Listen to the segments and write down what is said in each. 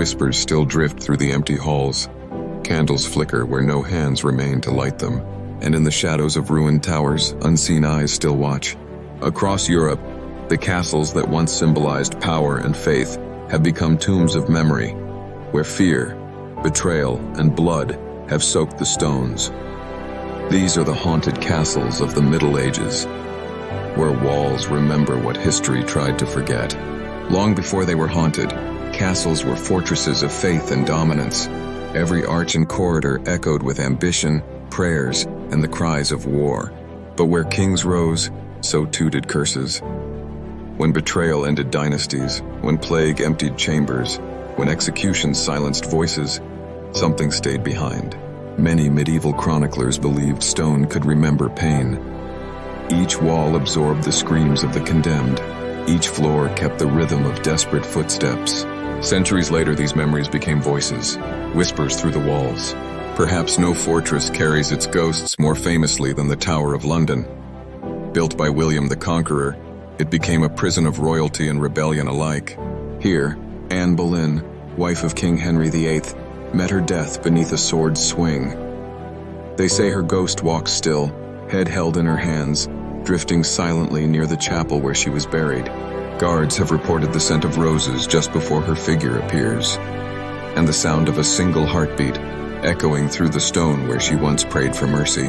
Whispers still drift through the empty halls. Candles flicker where no hands remain to light them, and in the shadows of ruined towers, unseen eyes still watch. Across Europe, the castles that once symbolized power and faith have become tombs of memory, where fear, betrayal, and blood have soaked the stones. These are the haunted castles of the Middle Ages, where walls remember what history tried to forget. Long before they were haunted, castles were fortresses of faith and dominance. Every arch and corridor echoed with ambition, prayers, and the cries of war. But where kings rose, so too did curses. When betrayal ended dynasties, when plague emptied chambers, when executions silenced voices, something stayed behind. Many medieval chroniclers believed stone could remember pain. Each wall absorbed the screams of the condemned. Each floor kept the rhythm of desperate footsteps. Centuries later, these memories became voices, whispers through the walls. Perhaps no fortress carries its ghosts more famously than the Tower of London. Built by William the Conqueror, it became a prison of royalty and rebellion alike. Here, Anne Boleyn, wife of King Henry VIII, met her death beneath a sword's swing. They say her ghost walks still, head held in her hands, drifting silently near the chapel where she was buried. Guards have reported the scent of roses just before her figure appears, and the sound of a single heartbeat echoing through the stone where she once prayed for mercy.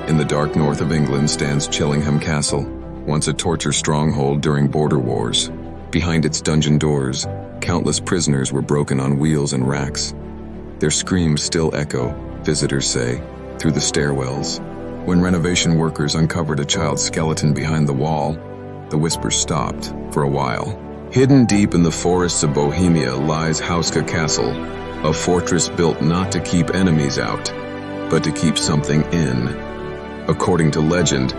In the dark north of England stands Chillingham Castle, once a torture stronghold during border wars. Behind its dungeon doors, countless prisoners were broken on wheels and racks. Their screams still echo, visitors say, through the stairwells. When renovation workers uncovered a child's skeleton behind the wall, the whispers stopped for a while. Hidden deep in the forests of Bohemia lies Houska Castle, a fortress built not to keep enemies out, but to keep something in. According to legend,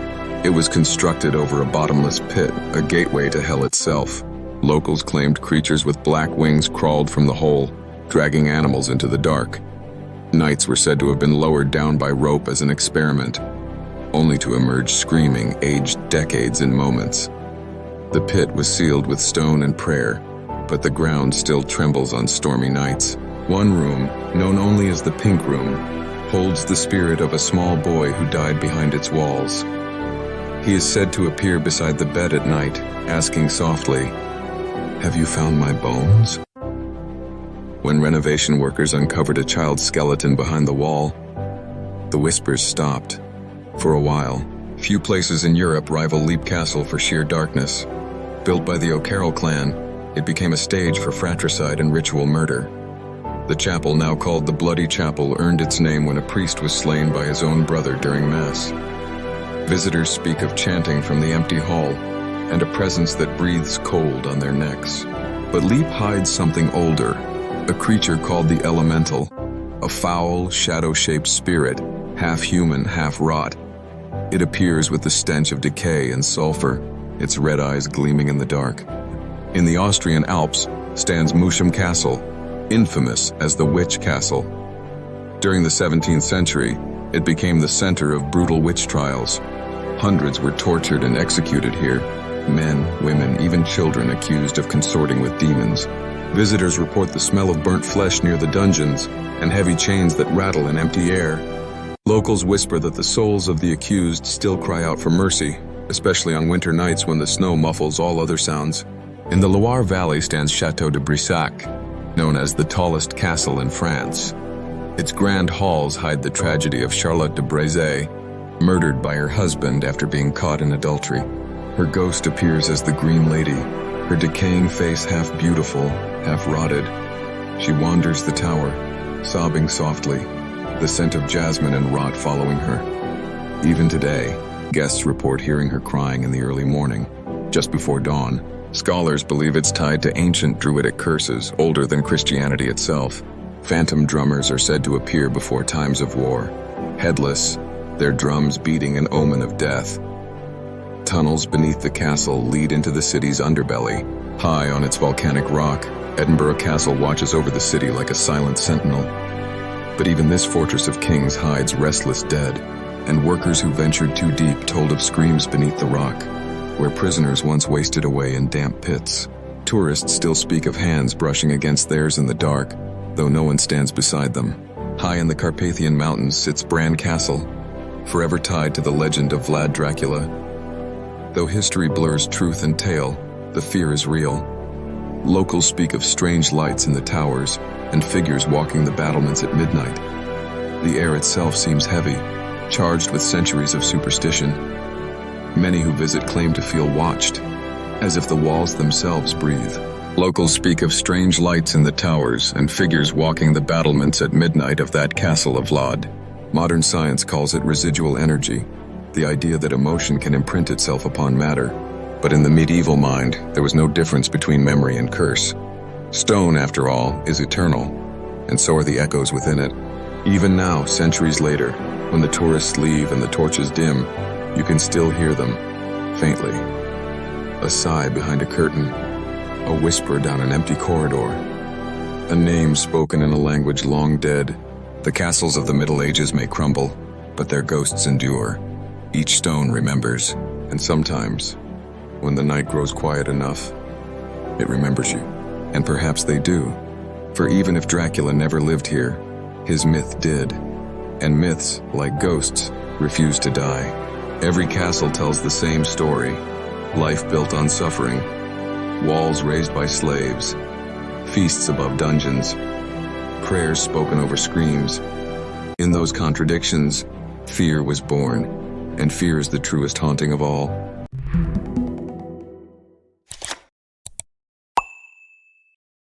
it was constructed over a bottomless pit, a gateway to hell itself. Locals claimed creatures with black wings crawled from the hole, dragging animals into the dark. Knights were said to have been lowered down by rope as an experiment, only to emerge screaming, aged decades in moments. The pit was sealed with stone and prayer, but the ground still trembles on stormy nights. One room, known only as the Pink Room, holds the spirit of a small boy who died behind its walls. He is said to appear beside the bed at night, asking softly, "Have you found my bones?" When renovation workers uncovered a child's skeleton behind the wall, the whispers stopped. For a while, few places in Europe rival Leap Castle for sheer darkness. Built by the O'Carroll clan, it became a stage for fratricide and ritual murder. The chapel, now called the Bloody Chapel, earned its name when a priest was slain by his own brother during Mass. Visitors speak of chanting from the empty hall and a presence that breathes cold on their necks. But Leap hides something older, a creature called the Elemental, a foul, shadow-shaped spirit, half human, half rot. It appears with the stench of decay and sulfur, its red eyes gleaming in the dark. In the Austrian Alps stands Moosham Castle, infamous as the Witch Castle. During the 17th century, it became the center of brutal witch trials. Hundreds were tortured and executed here, men, women, even children accused of consorting with demons. Visitors report the smell of burnt flesh near the dungeons and heavy chains that rattle in empty air. Locals whisper that the souls of the accused still cry out for mercy, especially on winter nights when the snow muffles all other sounds. In the Loire Valley stands Chateau de Brissac, known as the tallest castle in France. Its grand halls hide the tragedy of Charlotte de Brézé, murdered by her husband after being caught in adultery. Her ghost appears as the Green Lady, her decaying face half beautiful, half rotted. She wanders the tower, sobbing softly, the scent of jasmine and rot following her. Even today, guests report hearing her crying in the early morning, just before dawn. Scholars believe it's tied to ancient druidic curses, older than Christianity itself. Phantom drummers are said to appear before times of war, headless, their drums beating an omen of death. Tunnels beneath the castle lead into the city's underbelly. High on its volcanic rock, Edinburgh Castle watches over the city like a silent sentinel. But even this fortress of kings hides restless dead, and workers who ventured too deep told of screams beneath the rock, where prisoners once wasted away in damp pits. Tourists still speak of hands brushing against theirs in the dark, though no one stands beside them. High in the Carpathian Mountains sits Bran Castle, forever tied to the legend of Vlad Dracula. Though history blurs truth and tale, the fear is real. Locals speak of strange lights in the towers and figures walking the battlements at midnight. The air itself seems heavy, charged with centuries of superstition. Many who visit claim to feel watched, as if the walls themselves breathe. Locals speak of strange lights in the towers and figures walking the battlements at midnight of that castle of Vlad. Modern science calls it residual energy, the idea that emotion can imprint itself upon matter. But in the medieval mind, there was no difference between memory and curse. Stone, after all, is eternal, and so are the echoes within it. Even now, centuries later, when the tourists leave and the torches dim, you can still hear them, faintly. A sigh behind a curtain, a whisper down an empty corridor, a name spoken in a language long dead. The castles of the Middle Ages may crumble, but their ghosts endure. Each stone remembers, and sometimes, when the night grows quiet enough, it remembers you. And perhaps they do, for even if Dracula never lived here, his myth did. And myths, like ghosts, refuse to die. Every castle tells the same story: life built on suffering, walls raised by slaves, feasts above dungeons, prayers spoken over screams. In those contradictions, fear was born, and fear is the truest haunting of all.